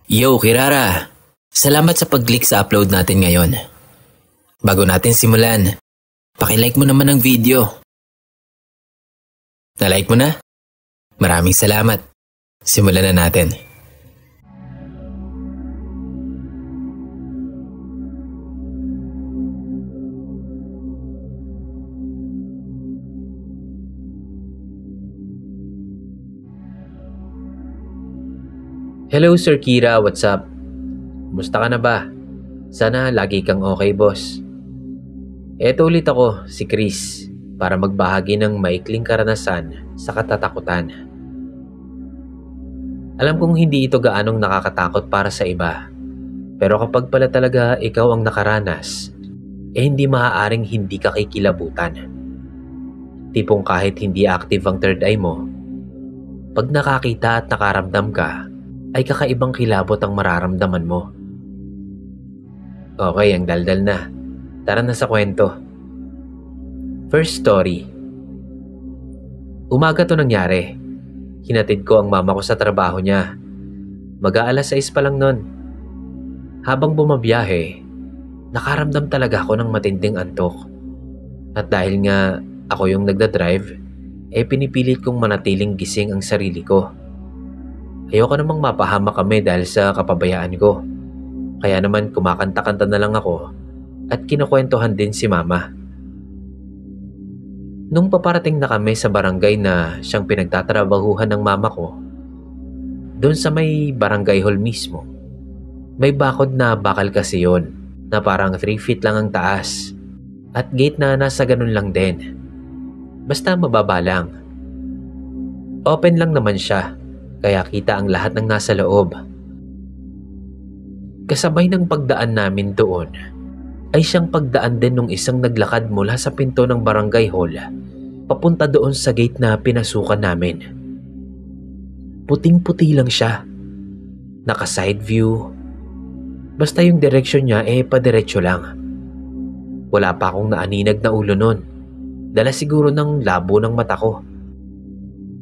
Yo, Kirara! Salamat sa pag-click sa upload natin ngayon. Bago natin simulan, paki-like mo naman ang video. Na-like mo na? Maraming salamat. Simulan na natin. Hello Sir Kira, what's up? Musta ka na ba? Sana lagi kang okay, boss. Eto ulit ako, si Chris, para magbahagi ng maikling karanasan sa katatakutan. Alam kong hindi ito gaanong nakakatakot para sa iba, pero kapag pala talaga ikaw ang nakaranas, hindi maaaring hindi ka kikilabutan. Tipong kahit hindi active ang third eye mo, pag nakakita at nakaramdam ka, ay kakaibang kilabot ang mararamdaman mo. Okay, ang daldal na. Tara na sa kwento. First story. Umaga to nangyari. Hinatid ko ang mama ko sa trabaho niya. Mag-aalas 6 pa lang nun. Habang bumabiyahe, nakaramdam talaga ako ng matinding antok. At dahil nga ako yung nagdadrive, pinipilit kong manatiling gising ang sarili ko. Ayoko namang mapahama kami dahil sa kapabayaan ko. Kaya naman kumakanta-kanta na lang ako at kinukwentuhan din si mama. Nung paparating na kami sa barangay na siyang pinagtatrabahuhan ng mama ko, doon sa may barangay hall mismo, may bakod na bakal kasi yon na parang 3 feet lang ang taas at gate na nasa ganun lang din. Basta mababa lang. Open lang naman siya. Kaya kita ang lahat ng nasa loob. Kasabay ng pagdaan namin doon, ay siyang pagdaan din ng isang naglakad mula sa pinto ng barangay hall, papunta doon sa gate na pinasukan namin. Puting-puti lang siya. Naka-side view. Basta yung direksyon niya padiretso lang. Wala pa akong naaninag na ulo nun. Dala siguro ng labo ng mata ko.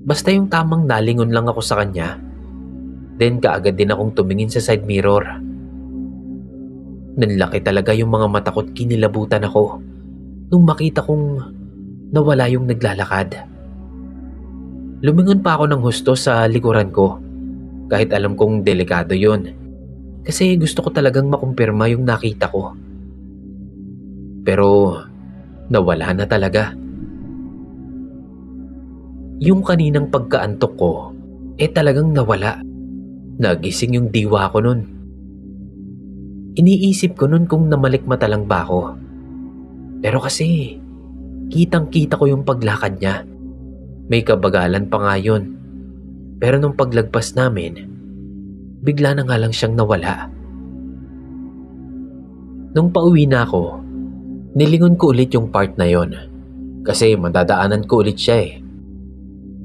Basta yung tamang nalingon lang ako sa kanya, then kaagad din akong tumingin sa side mirror. Nanlaki talaga yung mga mata ko at kinilabutan ako nung makita kong nawala yung naglalakad. Lumingon pa ako ng husto sa likuran ko, kahit alam kong delikado yun, kasi gusto ko talagang makumpirma yung nakita ko. Pero nawala na talaga. Yung kaninang pagkaantok ko, talagang nawala. Nagising yung diwa ko nun. Iniisip ko nun kung namalikmata lang ba ako. Pero kasi, kitang-kita ko yung paglakad niya. May kabagalan pa nga yun. Pero nung paglagpas namin, bigla na nga lang siyang nawala. Nung pauwi na ako, nilingon ko ulit yung part na yon. Kasi madadaanan ko ulit siya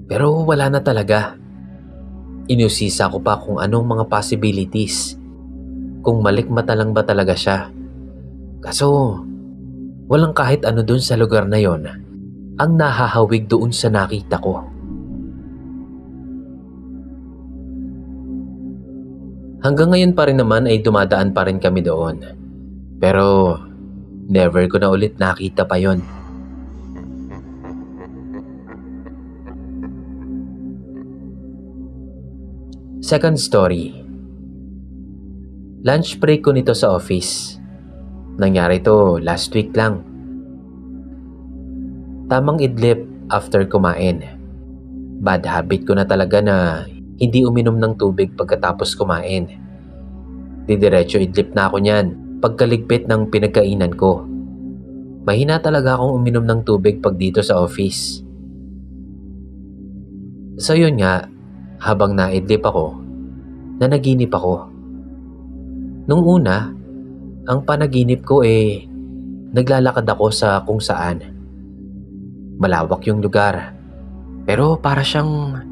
Pero wala na talaga. Inusisa ko pa kung anong mga possibilities. Kung malikmata lang ba talaga siya. Kaso, walang kahit ano dun sa lugar na yon ang nahahawig doon sa nakita ko. Hanggang ngayon pa rin naman ay dumadaan pa rin kami doon. Pero, never ko na ulit nakita pa yon. Second story. Lunch break ko nito sa office. Nangyari to last week lang. Tamang idlip after kumain. Bad habit ko na talaga na hindi uminom ng tubig pagkatapos kumain. Didiretso idlip na ako niyan pagkaligpit ng pinagkainan ko. Mahina talaga akong uminom ng tubig pag dito sa office. So yun nga, habang naidlip ako, nanaginip ako. Nung una, ang panaginip ko naglalakad ako sa kung saan. Malawak yung lugar, pero para siyang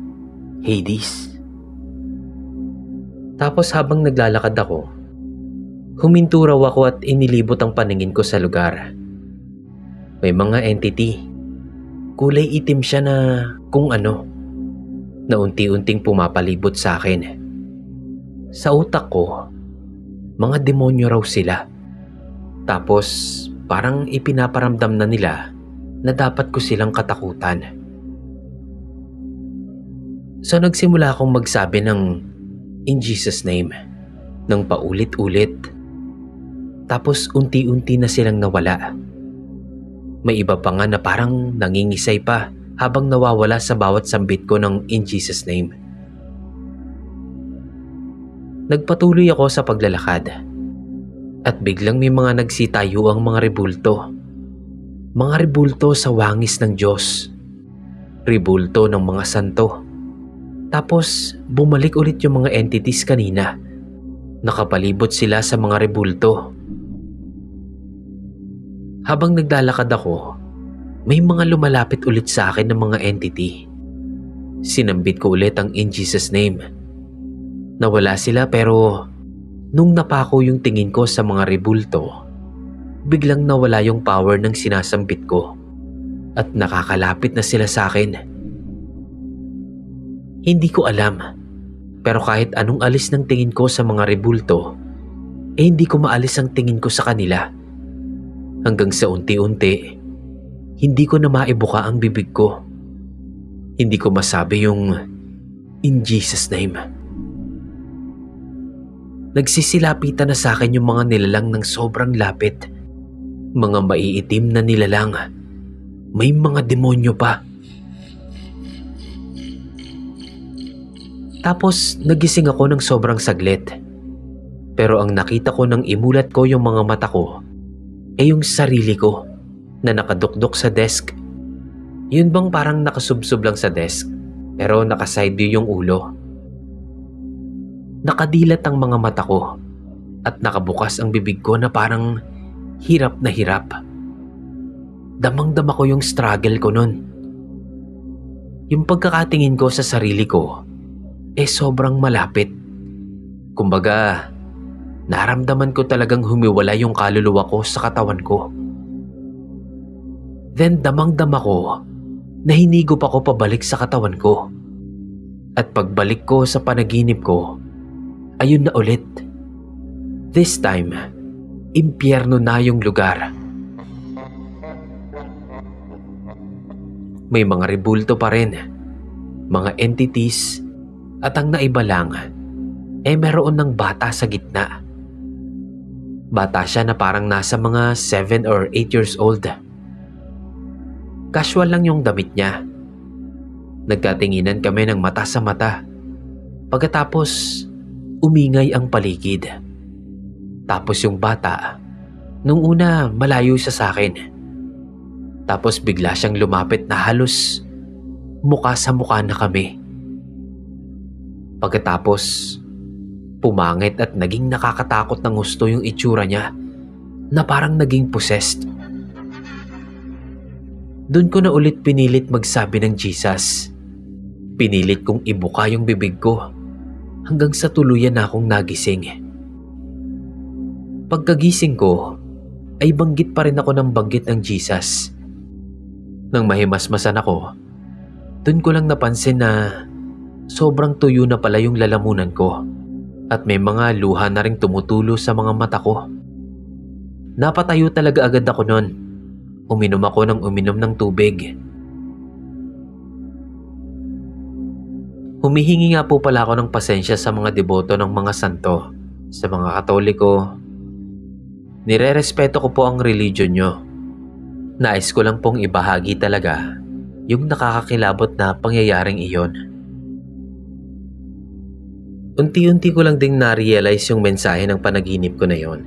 Hades. Tapos habang naglalakad ako, huminto raw ako at inilibot ang paningin ko sa lugar. May mga entity. Kulay itim siya na kung ano, na unti-unting pumapalibot sa akin. Sa utak ko, mga demonyo raw sila. Tapos parang ipinaparamdam na nila na dapat ko silang katakutan. So nagsimula akong magsabi ng "In Jesus' name" ng paulit-ulit. Tapos unti-unti na silang nawala. May iba pa nga na parang nangingisay pa habang nawawala sa bawat sambit ko ng "In Jesus' name". Nagpatuloy ako sa paglalakad at biglang may mga nagsitayo ang mga rebulto. Mga rebulto sa wangis ng Diyos. Rebulto ng mga santo. Tapos bumalik ulit yung mga entities kanina. Nakapalibot sila sa mga rebulto. Habang naglalakad ako, may mga lumalapit ulit sa akin ng mga entity. Sinambit ko ulit ang "In Jesus' name". Nawala sila pero nung napako yung tingin ko sa mga rebulto, biglang nawala yung power ng sinasambit ko at nakakalapit na sila sa akin. Hindi ko alam, pero kahit anong alis ng tingin ko sa mga rebulto, hindi ko maalis ang tingin ko sa kanila. Hanggang sa unti-unti, hindi ko na maibuka ang bibig ko. Hindi ko masabi yung "In Jesus' name". Nagsisilapitan na sa akin yung mga nilalang ng sobrang lapit. Mga maiitim na nilalang. May mga demonyo pa. Tapos nagising ako ng sobrang saglit. Pero ang nakita ko nang imulat ko yung mga mata ko ay yung sarili ko na nakadukdok sa desk. Yun bang parang nakasubsob lang sa desk pero nakaside view yung ulo. Nakadilat ang mga mata ko at nakabukas ang bibig ko na parang hirap na hirap. Damang-dama ko yung struggle ko nun. Yung pagkakatingin ko sa sarili ko sobrang malapit. Kumbaga, naramdaman ko talagang humiwala yung kaluluwa ko sa katawan ko. Then damang-dama ko na hinigop ako pabalik sa katawan ko. At pagbalik ko sa panaginip ko, ayun na ulit. This time, impyerno na yung lugar. May mga rebulto pa rin, mga entities, at ang naiba lang, meron ng bata sa gitna. Bata siya na parang nasa mga 7 or 8 years old. Casual lang yung damit niya. Nagkatinginan kami ng mata sa mata. Pagkatapos, umingay ang paligid. Tapos yung bata, nung una malayo siya sa akin. Tapos bigla siyang lumapit na halos mukha sa mukha na kami. Pagkatapos, pumangit at naging nakakatakot ng gusto yung itsura niya na parang naging possessed. Doon ko na ulit pinilit magsabi ng Jesus. Pinilit kong ibuka yung bibig ko hanggang sa tuluyan na akong nagising. Pagkagising ko, ay banggit pa rin ako ng banggit ng Jesus. Nang mahimasmasan ako, doon ko lang napansin na sobrang tuyo na pala yung lalamunan ko at may mga luha na ring tumutulo sa mga mata ko. Napatayo talaga agad ako noon. Uminom ako ng uminom ng tubig. Humihingi nga po pala ako ng pasensya sa mga deboto ng mga santo, sa mga Katoliko. Nirerespeto ko po ang religion nyo. Nais ko lang pong ibahagi talaga yung nakakakilabot na pangyayaring iyon. Unti-unti ko lang ding na-realize yung mensahe ng panaginip ko na yon.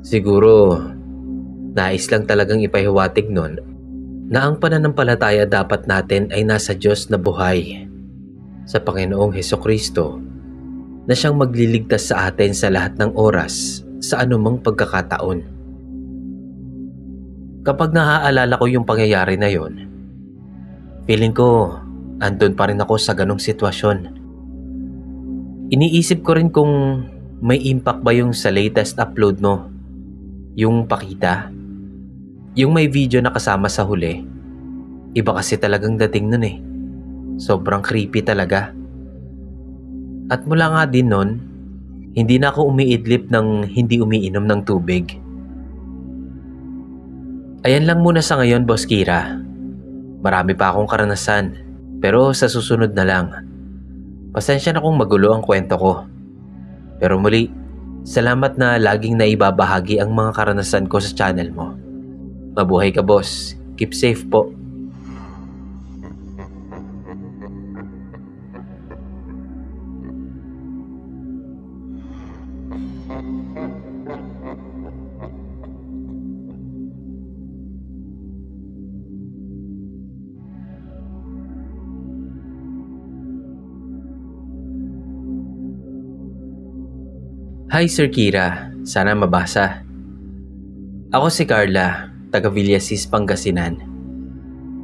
Siguro, nais lang talagang ipahiwatig nun na ang pananampalataya dapat natin ay nasa Diyos na buhay, sa Panginoong Hesukristo, na siyang magliligtas sa atin sa lahat ng oras, sa anumang pagkakataon. Kapag naaalala ko yung pangyayari na yon, feeling ko andun pa rin ako sa ganong sitwasyon. Iniisip ko rin kung may impact ba yung sa latest upload mo, yung pakita, yung may video na kasama sa huli. Iba kasi talagang dating nun eh. Sobrang creepy talaga. At mula nga din nun, hindi na ako umiidlip ng hindi umiinom ng tubig. Ayan lang muna sa ngayon, Boss Kira. Marami pa akong karanasan, pero sa susunod na lang. Pasensya na kung magulo ang kwento ko. Pero muli, salamat na laging naibabahagi ang mga karanasan ko sa channel mo. Mabuhay ka, boss. Keep safe po. Hi Sir Kira, sana mabasa. Ako si Carla, taga Villasis, Pangasinan.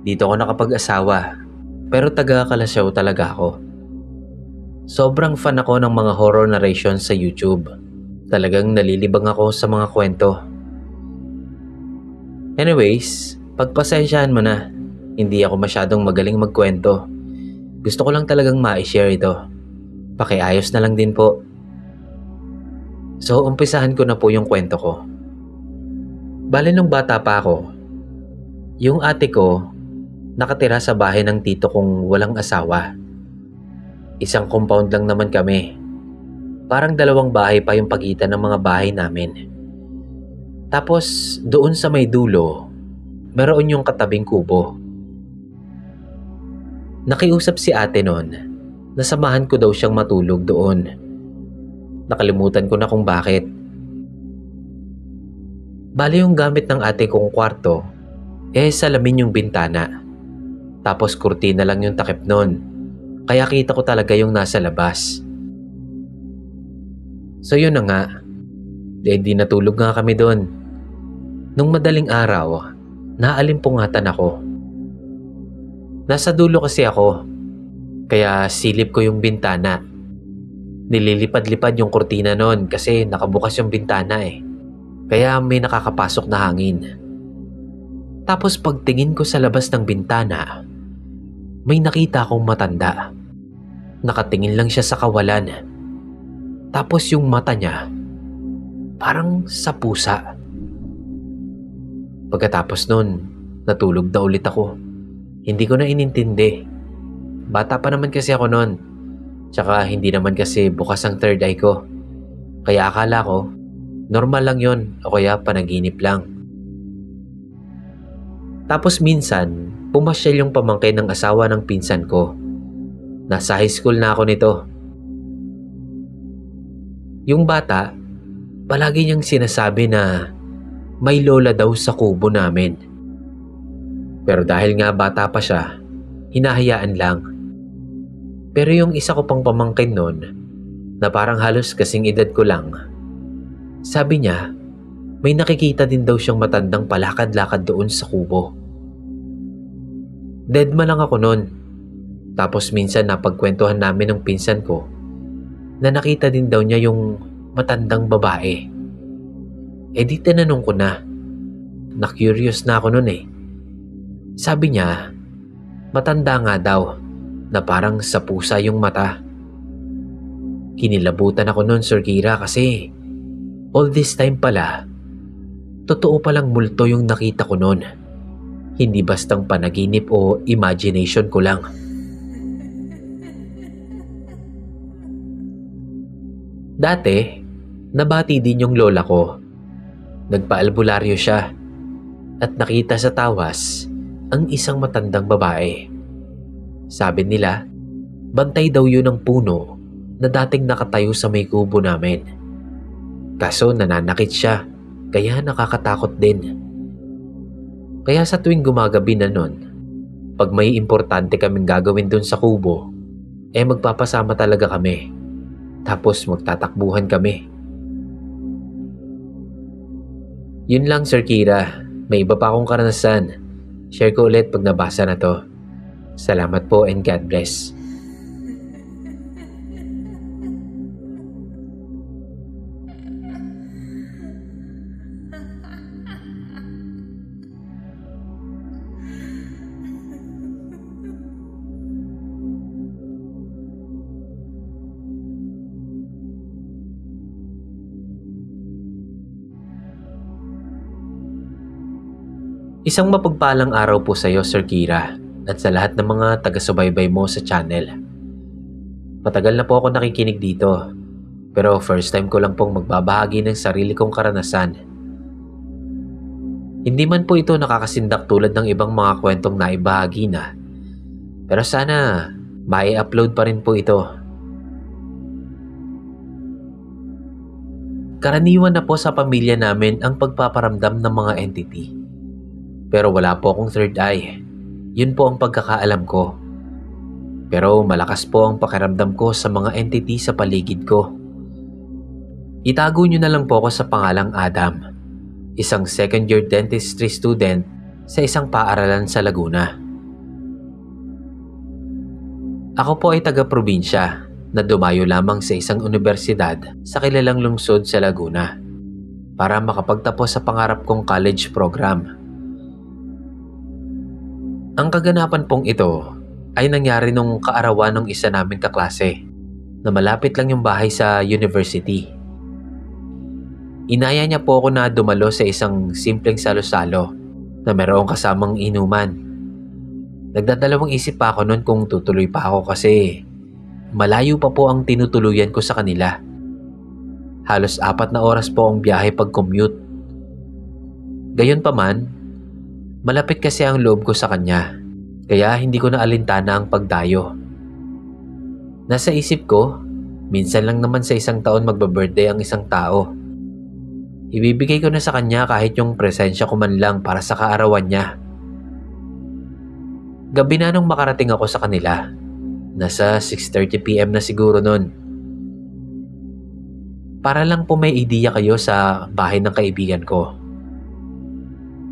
Dito ako nakapag-asawa, pero taga Kalasyaw talaga ako. Sobrang fan ako ng mga horror narrations sa YouTube. Talagang nalilibang ako sa mga kwento. Anyways, pagpasensyahan mo na, hindi ako masyadong magaling magkwento. Gusto ko lang talagang ma-share ito. Pakiayos na lang din po. So, umpisahan ko na po yung kwento ko. Bale nung bata pa ako, yung ate ko nakatira sa bahay ng tito kong walang asawa. Isang compound lang naman kami. Parang 2 bahay pa yung pagitan ng mga bahay namin. Tapos doon sa may dulo, meron yung katabing kubo. Nakiusap si ate noon na samahan ko daw siyang matulog doon. Nakalimutan ko na kung bakit. Bale yung gamit ng ate kong kwarto, salamin yung bintana. Tapos kurtina lang yung takip nun. Kaya kita ko talaga yung nasa labas. So yun na nga. Di natulog nga kami doon. Nung madaling araw, naalimpungatan ako. Nasa dulo kasi ako. Kaya silip ko yung bintana. Nililipad-lipad yung kurtina nun kasi nakabukas yung bintana Kaya may nakakapasok na hangin. Tapos pagtingin ko sa labas ng bintana, may nakita akong matanda. Nakatingin lang siya sa kawalan. Tapos yung mata niya, parang sa pusa. Pagkatapos nun, natulog na ulit ako. Hindi ko na inintindi. Bata pa naman kasi ako nun. Tsaka hindi naman kasi bukas ang third eye ko. Kaya akala ko, normal lang yon o kaya panaginip lang. Tapos minsan, pumasyal yung pamangkin ng asawa ng pinsan ko. Nasa high school na ako nito. Yung bata, palagi niyang sinasabi na may lola daw sa kubo namin. Pero dahil nga bata pa siya, hinahayaan lang. Pero yung isa ko pang pamangkin noon, na parang halos kasing edad ko lang, sabi niya, may nakikita din daw siyang matandang palakad-lakad doon sa kubo. Deadma lang ako noon. Tapos minsan napagkwentuhan namin ng pinsan ko na nakita din daw niya yung matandang babae. Di tinanong ko na. Na-curious na ako noon Sabi niya, matanda nga daw na parang sa pusa yung mata. Kinilabutan ako noon, Sir Kira, kasi all this time pala, totoo palang multo yung nakita ko noon. Hindi bastang panaginip o imagination ko lang. Dati, nabati din yung lola ko. Nagpaalbularyo siya at nakita sa tawas ang isang matandang babae. Sabi nila, bantay daw yun ng puno na dating nakatayo sa may kubo namin. Kaso nananakit siya, kaya nakakatakot din. Kaya sa tuwing gumagabi na nun, pag may importante kaming gagawin dun sa kubo, magpapasama talaga kami. Tapos magtatakbuhan kami. Yun lang, Sir Kira. May iba pa akong karanasan. Share ko ulit pag nabasa na to. Salamat po and God bless. Isang mapagpalang araw po sa iyo, Sir Kira, at sa lahat ng mga taga-subaybay mo sa channel. Matagal na po ako nakikinig dito, pero first time ko lang pong magbabahagi ng sarili kong karanasan. Hindi man po ito nakakasindak tulad ng ibang mga kwentong naibahagi na, pero sana mai-upload pa rin po ito. Karaniwan na po sa pamilya namin ang pagpaparamdam ng mga entity. Pero wala po akong third eye. Yun po ang pagkakaalam ko. Pero malakas po ang pakiramdam ko sa mga entity sa paligid ko. Itago nyo na lang po ako sa pangalang Adam, isang second year dentistry student sa isang paaralan sa Laguna. Ako po ay taga-probinsya na dumayo lamang sa isang universidad sa kilalang lungsod sa Laguna para makapagtapos sa pangarap kong college program. Ang kaganapan pong ito ay nangyari nung kaarawan ng isa naming kaklase na malapit lang yung bahay sa university. Inaya niya po ako na dumalo sa isang simpleng salo-salo na mayroong kasamang inuman. Nagdadalawang isip pa ako noon kung tutuloy pa ako kasi malayo pa po ang tinutuluyan ko sa kanila. Halos 4 na oras po ang biyahe pag-commute. Gayunpaman, malapit kasi ang loob ko sa kanya, kaya hindi ko na alintana ang pagdayo. Nasa isip ko, minsan lang naman sa isang taon magba-birthday ang isang tao. Ibibigay ko na sa kanya kahit yung presensya ko man lang para sa kaarawan niya. Gabi na nung makarating ako sa kanila. Nasa 6:30 PM na siguro nun. Para lang po may ideya kayo sa bahay ng kaibigan ko.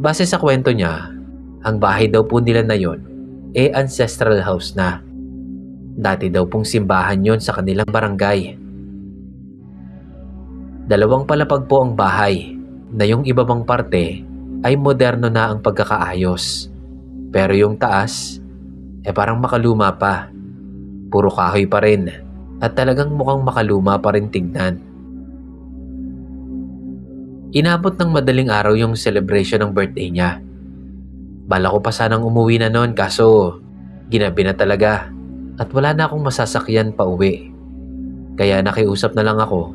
Base sa kwento niya, ang bahay daw po nila na yon ancestral house na. Dati daw pong simbahan yon sa kanilang barangay. 2 palapag po ang bahay na yung iba bang parte ay moderno na ang pagkakaayos. Pero yung taas, parang makaluma pa. Puro kahoy pa rin at talagang mukhang makaluma pa rin tignan. Inabot ng madaling araw yung celebration ng birthday niya. Bala ko pa sanang umuwi na noon kaso ginabi na talaga at wala na akong masasakyan pa uwi. Kaya nakiusap na lang ako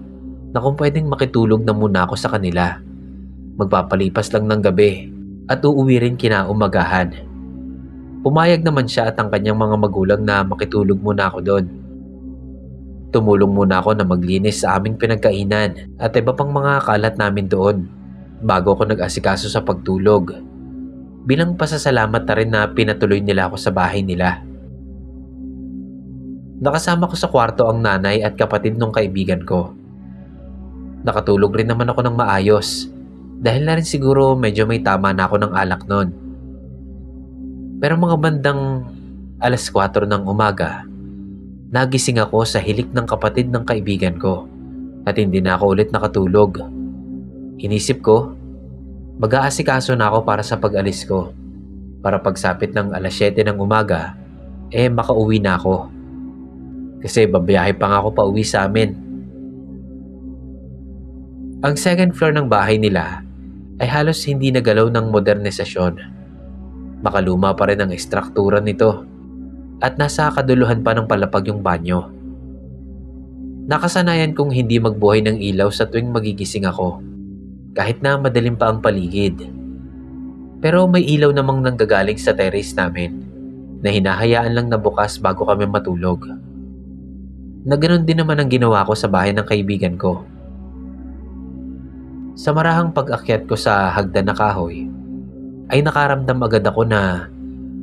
na kung pwedeng makitulog na muna ako sa kanila. Magpapalipas lang ng gabi at uuwi rin kinaumagahan. Pumayag naman siya at ang kanyang mga magulang na makitulog muna ako doon. Tumulong muna ako na maglinis sa aming pinagkainan at iba pang mga kalat namin doon bago ako nag-asikaso sa pagtulog. Bilang pasasalamat na rin na pinatuloy nila ako sa bahay nila. Nakasama ko sa kwarto ang nanay at kapatid ng kaibigan ko. Nakatulog rin naman ako ng maayos dahil na rin siguro medyo may tama na ako ng alak noon. Pero mga bandang 4:00 ng umaga, nagising ako sa hilik ng kapatid ng kaibigan ko at hindi na ako ulit nakatulog. Inisip ko, mag-aasikaso na ako para sa pag-alis ko para pagsapit ng 7:00 ng umaga, makauwi na ako. Kasi babiyahe pa nga ako pa uwi sa amin. Ang second floor ng bahay nila ay halos hindi nagalaw ng modernisasyon. Makaluma pa rin ang ekstruktura nito at nasa kaduluhan pa ng palapag yung banyo. Nakasanayan kong hindi magbuhay ng ilaw sa tuwing magigising ako, kahit na madilim pa ang paligid. Pero may ilaw namang nanggagaling sa terrace namin na hinahayaan lang na bukas bago kami matulog. Na ganun din naman ang ginawa ko sa bahay ng kaibigan ko. Sa marahang pag-akyat ko sa hagdan na kahoy, ay nakaramdam agad ako na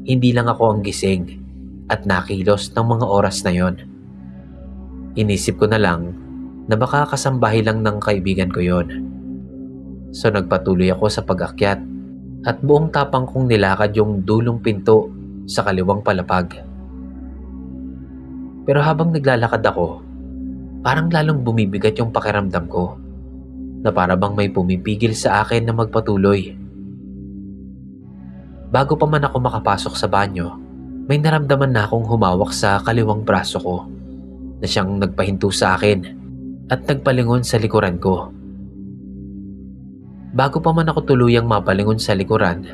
hindi lang ako ang gising at nakilos ng mga oras na yon. Inisip ko na lang na baka kasambahay lang ng kaibigan ko yon. So nagpatuloy ako sa pag-akyat at buong tapang kong nilakad yung dulong pinto sa kaliwang palapag. Pero habang naglalakad ako, parang lalong bumibigat yung pakiramdam ko na para bang may pumipigil sa akin na magpatuloy. Bago pa man ako makapasok sa banyo, may naramdaman na akong humawak sa kaliwang braso ko na siyang nagpahinto sa akin at nagpalingon sa likuran ko. Bago pa man ako tuluyang mapalingon sa likuran,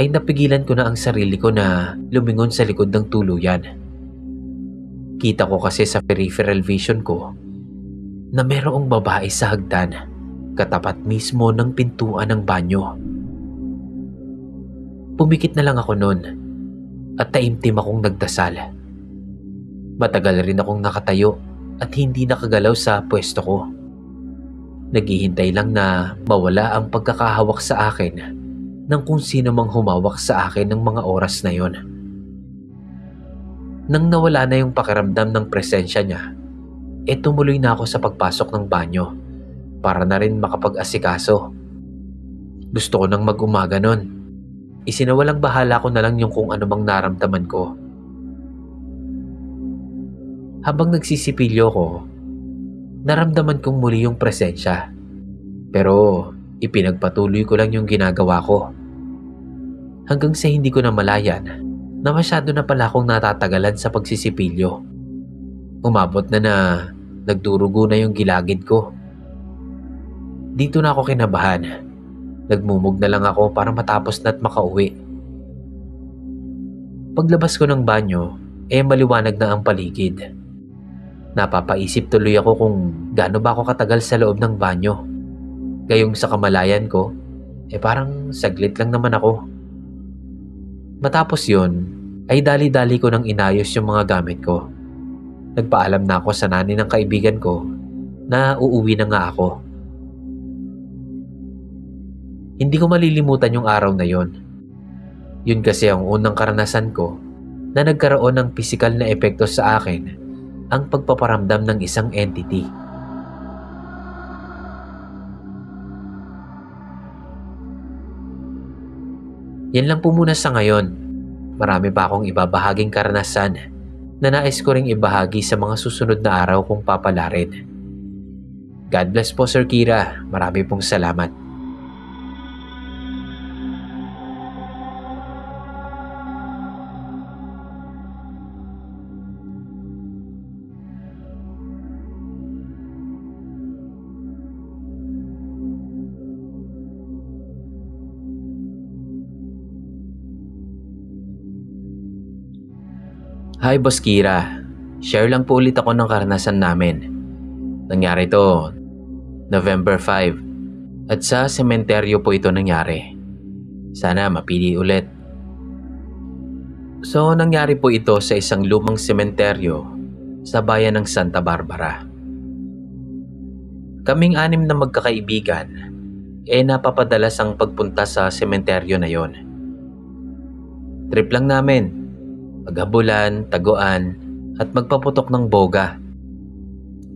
ay napigilan ko na ang sarili ko na lumingon sa likod ng tuluyan. Kita ko kasi sa peripheral vision ko na mayroong babae sa hagdan katapat mismo ng pintuan ng banyo. Pumikit na lang ako noon at taimtim akong nagdasal. Matagal rin akong nakatayo at hindi nakagalaw sa pwesto ko. Naghihintay lang na mawala ang pagkakahawak sa akin ng kung sino mang humawak sa akin ng mga oras na yon. Nang nawala na yung pakiramdam ng presensya niya, tumuloy na ako sa pagpasok ng banyo para na rin makapag-asikaso. Gusto ko nang mag-umaga nun. Isinawalang bahala ko na lang yung kung ano mang naramdaman ko. Habang nagsisipilyo ko, naramdaman kong muli yung presensya. Pero ipinagpatuloy ko lang yung ginagawa ko. Hanggang sa hindi ko na malayan na masyado na pala akong natatagalan sa pagsisipilyo. Umabot na nagdurugo na yung gilagid ko. Dito na ako kinabahan. Nagmumug na lang ako para matapos na at makauwi. Paglabas ko ng banyo, maliwanag na ang paligid. Napapaisip tuloy ako kung gaano ba ako katagal sa loob ng banyo. Gayong sa kamalayan ko, parang saglit lang naman ako. Matapos yun, ay dali-dali ko nang inayos yung mga gamit ko. Nagpaalam na ako sa nanay ng kaibigan ko na uuwi na nga ako. Hindi ko malilimutan yung araw na yon. Yun kasi ang unang karanasan ko na nagkaroon ng pisikal na epekto sa akin ang pagpaparamdam ng isang entity. Yan lang po muna sa ngayon. Marami pa akong ibabahaging karanasan na nais ko ring ibahagi sa mga susunod na araw kung papalarin. God bless po, Sir Kira. Marami pong salamat. Hi, Boss Kira. Share lang po ulit ako ng karanasan namin. Nangyari to November 5 at sa sementeryo po ito nangyari. Sana mapili ulit. So, nangyari po ito sa isang lumang sementeryo sa bayan ng Santa Barbara. Kaming 6 na magkakaibigan napapadalas ang pagpunta sa sementeryo na yon. Trip lang namin. Paghabulan, taguan, at magpaputok ng boga.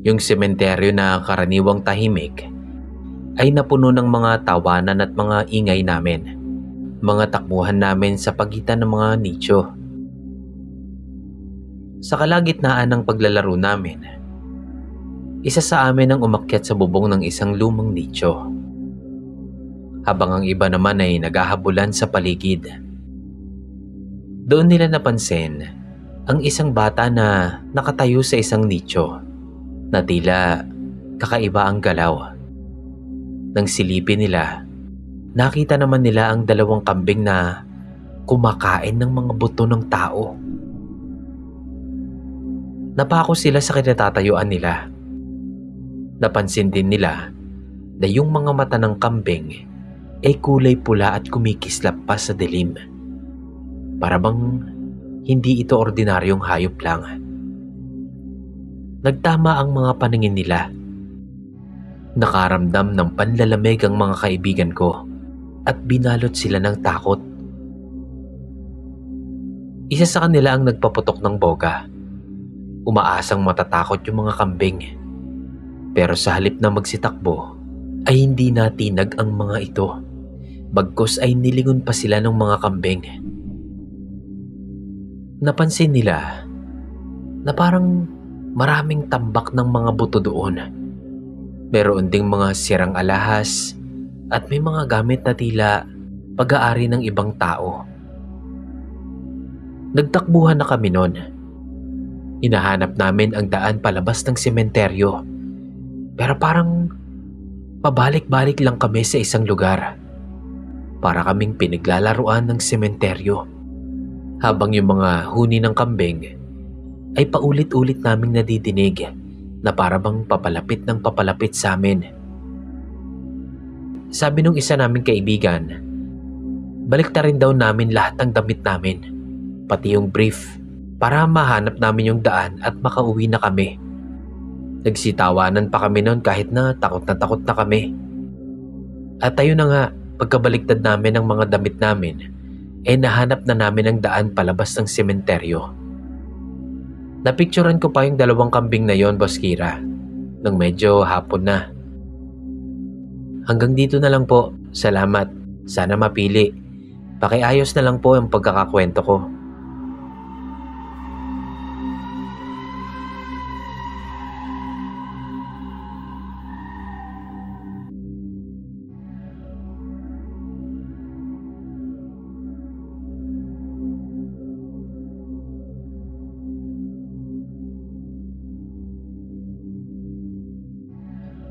Yung sementeryo na karaniwang tahimik ay napuno ng mga tawanan at mga ingay namin. Mga takbuhan namin sa pagitan ng mga nicho. Sa kalagitnaan ng paglalaro namin, isa sa amin ang umakyat sa bubong ng isang lumang nicho. Habang ang iba naman ay naghahabulan sa paligid. Doon nila napansin ang isang bata na nakatayo sa isang nicho na tila kakaiba ang galaw. Nang silipin nila, nakita naman nila ang 2 kambing na kumakain ng mga buto ng tao. Napako sila sa kinatatayuan nila. Napansin din nila na yung mga mata ng kambing ay kulay pula at kumikislap pa sa dilim. Para bang hindi ito ordinaryong hayop lang. Nagtama ang mga paningin nila. Nakaramdam ng panlalamig ang mga kaibigan ko at binalot sila ng takot. Isa sa kanila ang nagpaputok ng boga. Umaasang matatakot yung mga kambing. Pero sa halip na magsitakbo, ay hindi natinag ang mga ito. Bagkus ay nilingon pa sila ng mga kambing. Napansin nila na parang maraming tambak ng mga buto doon. Meron ding mga sirang alahas at may mga gamit na tila pag-aari ng ibang tao. Nagtakbuhan na kami noon. Hinahanap namin ang daan palabas ng sementeryo. Pero parang pabalik-balik lang kami sa isang lugar. Para kaming pinaglalaruan ng sementeryo. Habang yung mga huni ng kambing ay paulit-ulit naming nadidinig na para bang papalapit ng papalapit sa amin. Sabi nung isa naming kaibigan, baliktarin daw namin lahat ng damit namin, pati yung brief, para mahanap namin yung daan at makauwi na kami. Nagsitawanan pa kami noon kahit na takot na kami. At ayun na nga, pagkabaliktad namin ng mga damit namin, nahanap na namin ang daan palabas ng sementeryo. Napicturan ko pa yung 2 kambing na yon, Boss Kira, nung medyo hapon na. Hanggang dito na lang po. Salamat. Sana mapili. Pakiayos na lang po ang pagkakakwento ko.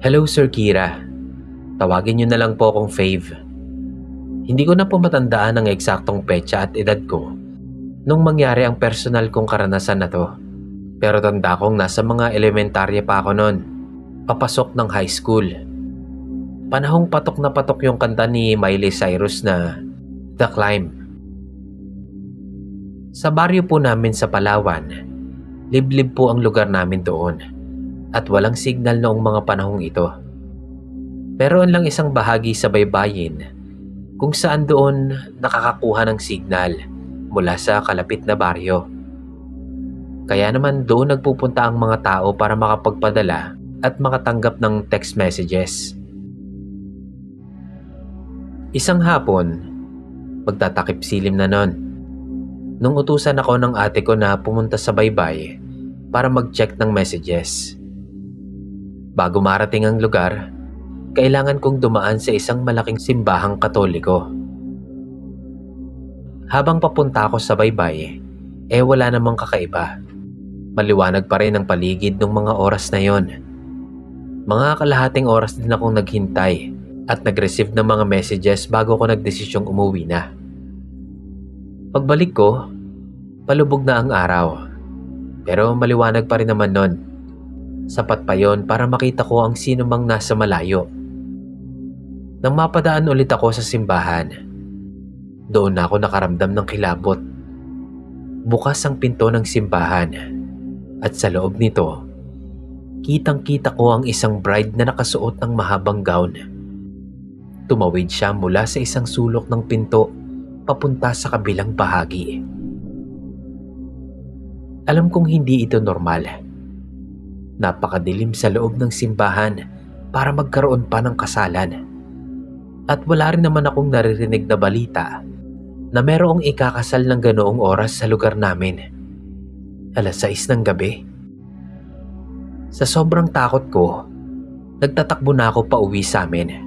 Hello, Sir Kira. Tawagin niyo na lang po akong Fave. Hindi ko na po matandaan ang eksaktong petsa at edad ko nung mangyari ang personal kong karanasan na to. Pero tanda kong nasa mga elementarya pa ako noon, papasok ng high school. Panahong patok na patok yung kanta ni Miley Cyrus na The Climb. Sa baryo po namin sa Palawan, liblib po ang lugar namin doon. At walang signal noong mga panahong ito. Meron lang isang bahagi sa baybayin kung saan doon nakakakuha ng signal mula sa kalapit na baryo. Kaya naman doon nagpupunta ang mga tao para makapagpadala at makatanggap ng text messages. Isang hapon, magtatakip silim na nun, nung utusan ako ng ate ko na pumunta sa baybay para mag-check ng messages. Bago marating ang lugar, kailangan kong dumaan sa isang malaking simbahang Katoliko. Habang papunta ako sa baybay, wala namang kakaiba. Maliwanag pa rin ang paligid ng mga oras na yon. Mga kalahating oras din akong naghintay at nag-receive ng mga messages bago ko nagdesisyong umuwi na. Pagbalik ko, palubog na ang araw. Pero maliwanag pa rin naman nun. Sapat pa yon para makita ko ang sino mang nasa malayo. Nang mapadaan ulit ako sa simbahan, doon na ako nakaramdam ng kilabot. Bukas ang pinto ng simbahan at sa loob nito, kitang-kita ko ang isang bride na nakasuot ng mahabang gown. Tumawid siya mula sa isang sulok ng pinto papunta sa kabilang bahagi. Alam kong hindi ito normal. Napakadilim sa loob ng simbahan para magkaroon pa ng kasalan. At wala rin naman akong naririnig na balita na merong ikakasal ng ganoong oras sa lugar namin. 6:00 ng gabi. Sa sobrang takot ko, nagtatakbo na ako pa uwi sa amin.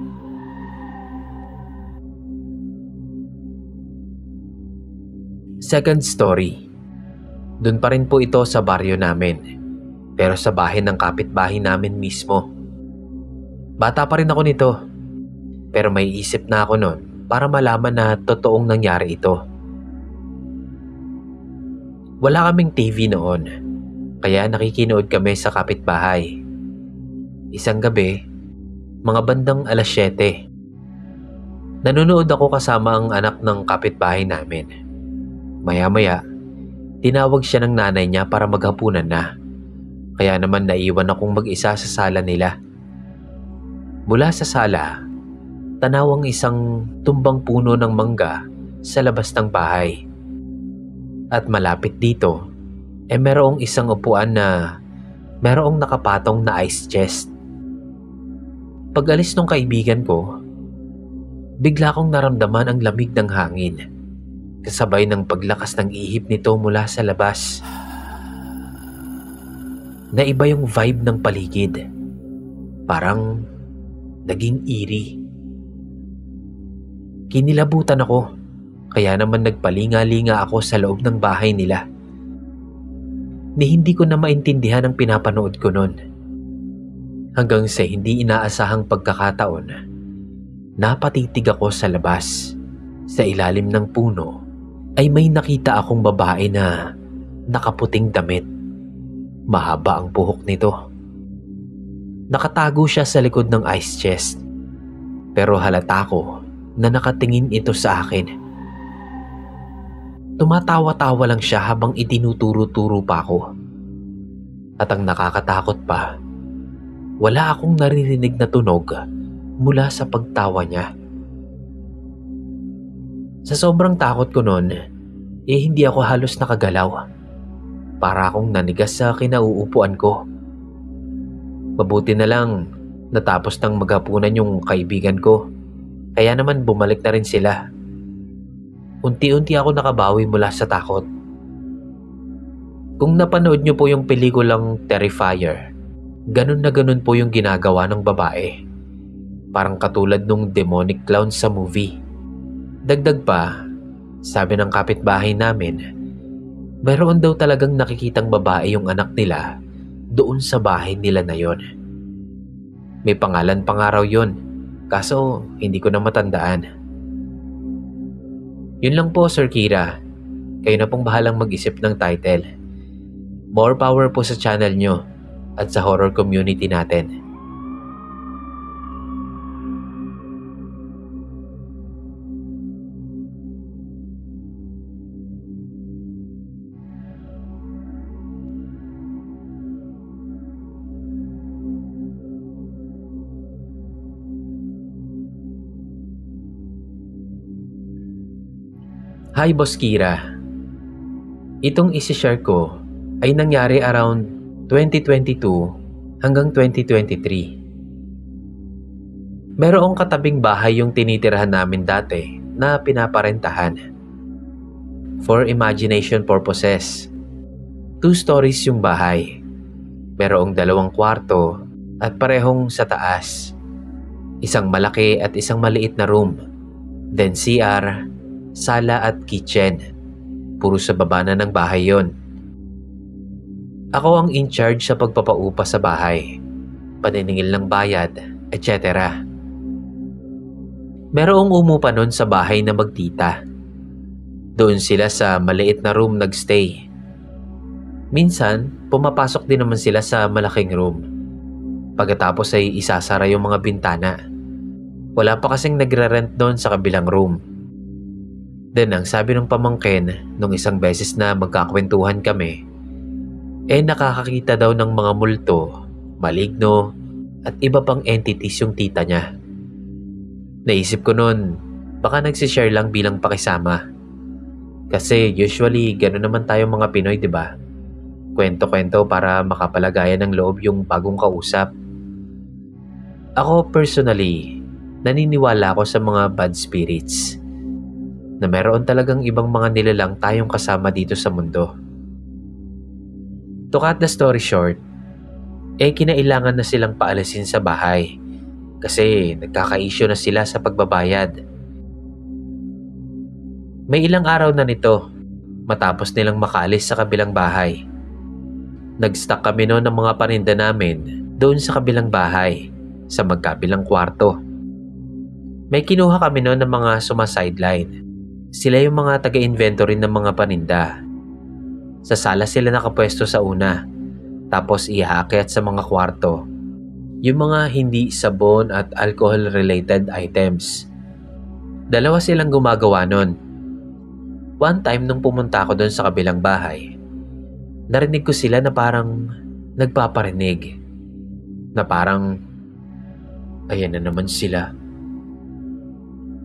Second story. Doon pa rin po ito sa baryo namin. Pero sa bahay ng kapitbahay namin mismo. Bata pa rin ako nito. Pero may isip na ako noon para malaman na totoong nangyari ito. Wala kaming TV noon. Kaya nakikinood kami sa kapitbahay. Isang gabi, mga bandang 7:00. Nanonood ako kasama ang anak ng kapitbahay namin. Maya-maya, tinawag siya ng nanay niya para maghapunan na. Kaya naman naiwan akong mag-isa sa sala nila. Mula sa sala, tanaw ang isang tumbang puno ng mangga sa labas ng bahay. At malapit dito, merong isang upuan na merong nakapatong na ice chest. Pag-alis ng kaibigan ko, bigla kong naramdaman ang lamig ng hangin, kasabay ng paglakas ng ihip nito mula sa labas. Naiba yung vibe ng paligid. Parang naging eerie. Kinilabutan ako, kaya naman nagpalinga-linga ako sa loob ng bahay nila. Ni hindi ko na maintindihan ang pinapanood ko noon. Hanggang sa hindi inaasahang pagkakataon, napatitig ako sa labas Sa ilalim ng puno ay may nakita akong babae na nakaputing damit. Mahaba ang buhok nito. Nakatago siya sa likod ng ice chest. Pero halata ko na nakatingin ito sa akin. Tumatawa-tawa lang siya habang itinuturo-turo pa ako. At ang nakakatakot pa, wala akong naririnig na tunog mula sa pagtawa niya. Sa sobrang takot ko noon, hindi ako halos nakagalaw. Para akong nanigas sa kinauupuan ko. Mabuti na lang natapos nang maghapunan yung kaibigan ko. Kaya naman bumalik na rin sila. Unti-unti ako nakabawi mula sa takot. Kung napanood niyo po yung pelikulang Terrifier, ganun na ganun po yung ginagawa ng babae. Parang katulad nung demonic clown sa movie. Dagdag pa, sabi ng kapitbahay namin, mayroon daw talagang nakikitang babae yung anak nila doon sa bahay nila na yon. May pangalan pa nga raw yun, kaso hindi ko na matandaan. Yun lang po, Sir Kira. Kayo na pong bahalang mag-isip ng title. More power po sa channel nyo at sa horror community natin. Hi Boss Kira. Itong isi-share ko ay nangyari around 2022 hanggang 2023. Merong katabing bahay yung tinitirahan namin dati na pinaparentahan. For imagination purposes, 2 stories yung bahay. Merong 2 kwarto at parehong sa taas. Isang malaki at isang maliit na room. Then CR, sala at kitchen. Puro sa baba na ng bahay yon. Ako ang in charge sa pagpapaupa sa bahay, paniningil ng bayad, etc. Merong umupa nun sa bahay na magtita. Doon sila sa maliit na room nagstay. Minsan, pumapasok din naman sila sa malaking room. Pagkatapos ay isasara yung mga bintana. Wala pa kasing nagre-rent doon sa kabilang room. Then ang sabi ng pamangkin nung isang beses na magkakwentuhan kami, nakakakita daw ng mga multo, maligno, at iba pang entities yung tita niya. Naisip ko noon, baka nagsishare lang bilang pakisama. Kasi usually gano'n naman tayo mga Pinoy, di ba? Kwento-kwento para makapalagayan ng loob yung bagong kausap. Ako personally, naniniwala ako sa mga bad spirits. Na meron talagang ibang mga nilalang tayong kasama dito sa mundo. To cut the story short, kinailangan na silang paalisin sa bahay kasi nagkaka-issue na sila sa pagbabayad. May ilang araw na nito matapos nilang makaalis sa kabilang bahay. Nag-stock kami noon ng mga paninda namin doon sa kabilang bahay sa magkabilang kwarto. May kinuha kami noon ng mga sumasideline. Sila yung mga taga-inventory ng mga paninda. Sa sala sila nakapwesto sa una, tapos ihaakyat sa mga kwarto yung mga hindi sabon at alcohol-related items. 2 silang gumagawa nun. One time nung pumunta ako doon sa kabilang bahay, narinig ko sila na parang nagpaparinig. Na parang, ayan na naman sila.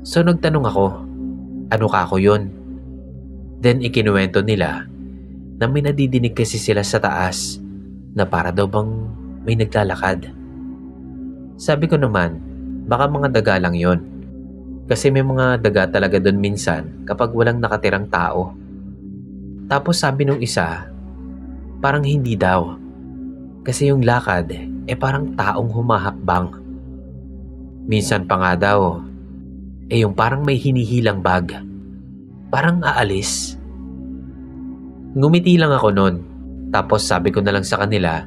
So nagtanong ako, ano ka ako yun? Then ikinuwento nila na may nadidinig kasi sila sa taas na para daw bang may naglalakad. Sabi ko naman, baka mga daga lang yon. Kasi may mga daga talaga doon minsan kapag walang nakatirang tao. Tapos sabi nung isa, parang hindi daw. Kasi yung lakad, parang taong humahakbang. Minsan pa nga daw, yung parang may hinihilang bag. Parang aalis. Ngumiti lang ako nun. Tapos sabi ko na lang sa kanila,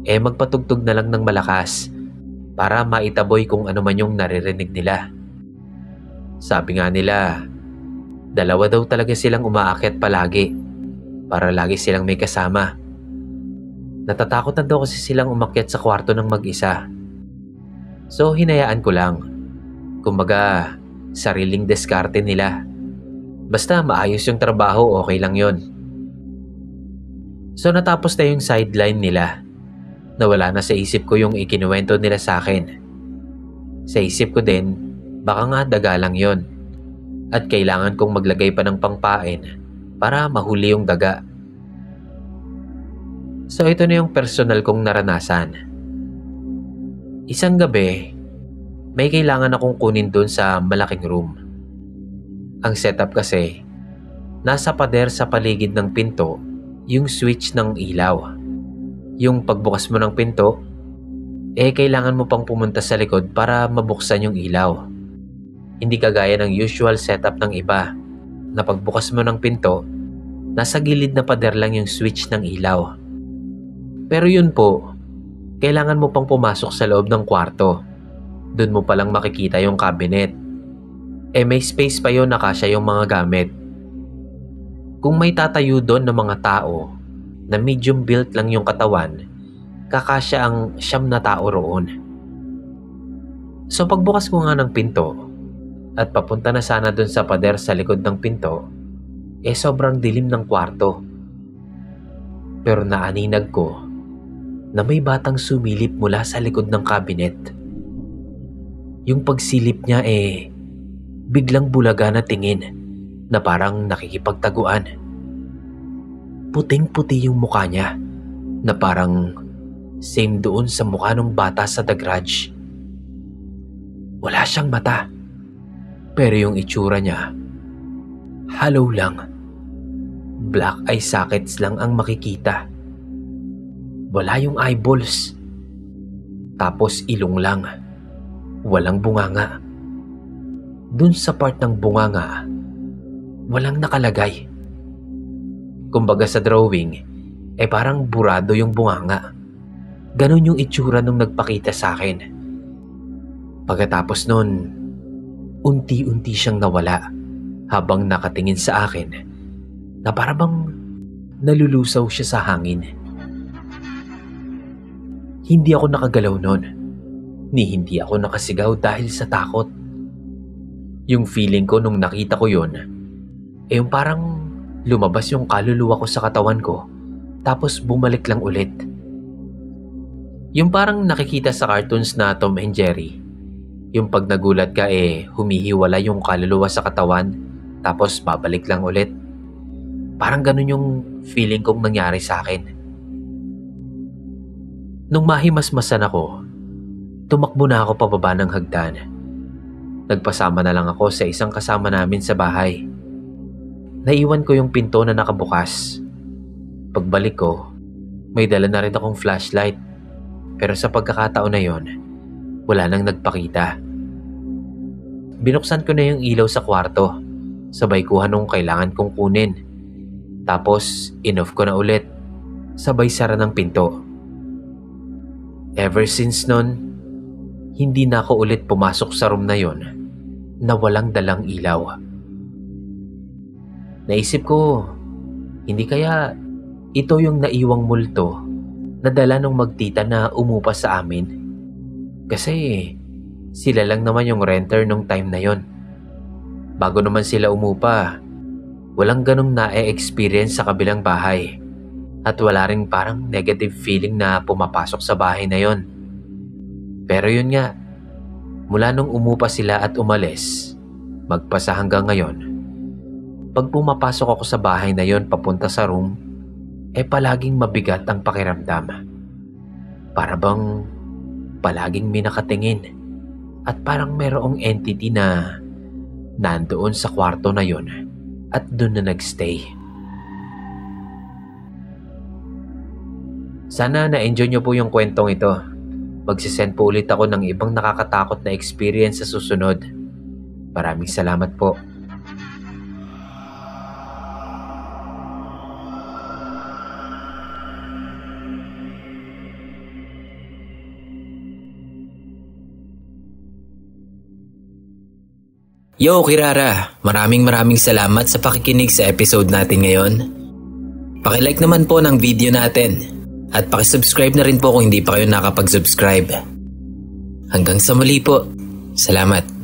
magpatugtog na lang ng malakas para maitaboy kung ano man yung naririnig nila. Sabi nga nila, Dalawa daw talaga silang umaakyat palagi para lagi silang may kasama. Natatakot na daw kasi silang umakyat sa kwarto ng mag-isa. So hinayaan ko lang. Kumbaga, sariling diskarte nila. Basta maayos yung trabaho, okay lang yon. So natapos na yung sideline nila. Nawala na sa isip ko yung ikinuwento nila sa akin. Sa isip ko din, baka nga daga lang yon. At kailangan kong maglagay pa ng pangpain para mahuli yung daga. So ito na yung personal kong naranasan. Isang gabi, may kailangan akong kunin dun sa malaking room. Ang setup kasi, nasa pader sa paligid ng pinto yung switch ng ilaw. Yung pagbukas mo ng pinto, kailangan mo pang pumunta sa likod para mabuksan yung ilaw. Hindi kagaya ng usual setup ng iba, na pagbukas mo ng pinto, nasa gilid na pader lang yung switch ng ilaw. Pero yun po, kailangan mo pang pumasok sa loob ng kwarto. Doon mo palang makikita yung cabinet. May space pa yun na kasya yung mga gamit. Kung may tatayo doon ng mga tao na medium built lang yung katawan, kakasya ang 9 na tao roon. So pagbukas ko nga ng pinto at papunta na sana doon sa pader sa likod ng pinto, sobrang dilim ng kwarto. Pero naaninag ko na may batang sumilip mula sa likod ng cabinet. Yung pagsilip niya biglang bulaga na tingin na parang nakikipagtaguan. Puting-puti yung mukha niya na parang same doon sa mukha ng bata sa The Grudge. Wala siyang mata, pero yung itsura niya, hollow lang. Black eye sockets lang ang makikita. Wala yung eyeballs. Tapos ilong lang. Walang bunganga. Dun sa part ng bunganga, walang nakalagay. Kumbaga sa drawing, parang burado yung bunganga. Ganon yung itsura nung nagpakita sa akin. Pagkatapos nun, unti-unti siyang nawala habang nakatingin sa akin na parang nalulusaw siya sa hangin. Hindi ako nakagalaw nun, ni hindi ako nakasigaw dahil sa takot. Yung feeling ko nung nakita ko yun, yung parang lumabas yung kaluluwa ko sa katawan ko, tapos bumalik lang ulit. Yung parang nakikita sa cartoons na Tom and Jerry, yung pag nagulat ka humihiwala yung kaluluwa sa katawan, tapos babalik lang ulit. Parang ganun yung feeling kong nangyari sa akin. Nung mahimasmasan ako, tumakbo na ako pababa ng hagdan. Nagpasama na lang ako sa isang kasama namin sa bahay. Naiwan ko yung pinto na nakabukas. Pagbalik ko, may dala na rin akong flashlight. Pero sa pagkakataon na yon, wala nang nagpakita. Binuksan ko na yung ilaw sa kwarto, sabay kuha nung kailangan kong kunin. Tapos, in-off ko na ulit, sabay sara ng pinto. Ever since nun, hindi na ako ulit pumasok sa room na yon na walang dalang ilaw. Naisip ko, hindi kaya ito yung naiwang multo na dala ng magtita na umupa sa amin? Kasi sila lang naman yung renter nung time na yon. Bago naman sila umupa, walang ganong na-experience sa kabilang bahay. At wala ring parang negative feeling na pumapasok sa bahay na yon. Pero yun nga, mula nung umupa sila at umalis, magpasa hanggang ngayon, pag pumapasok ako sa bahay na yon papunta sa room, palaging mabigat ang pakiramdam. Para bang palaging may nakatingin at parang mayroong entity na nandoon sa kwarto na yon at doon na nagstay. Sana na-enjoy nyo po yung kwentong ito. Magsisend po ulit ako ng ibang nakakatakot na experience sa susunod. Maraming salamat po. Yo Kirara, maraming salamat sa pakikinig sa episode natin ngayon. Pakilike naman po ng video natin at pakisubscribe na rin po kung hindi pa kayo nakapag-subscribe. Hanggang sa muli po. Salamat.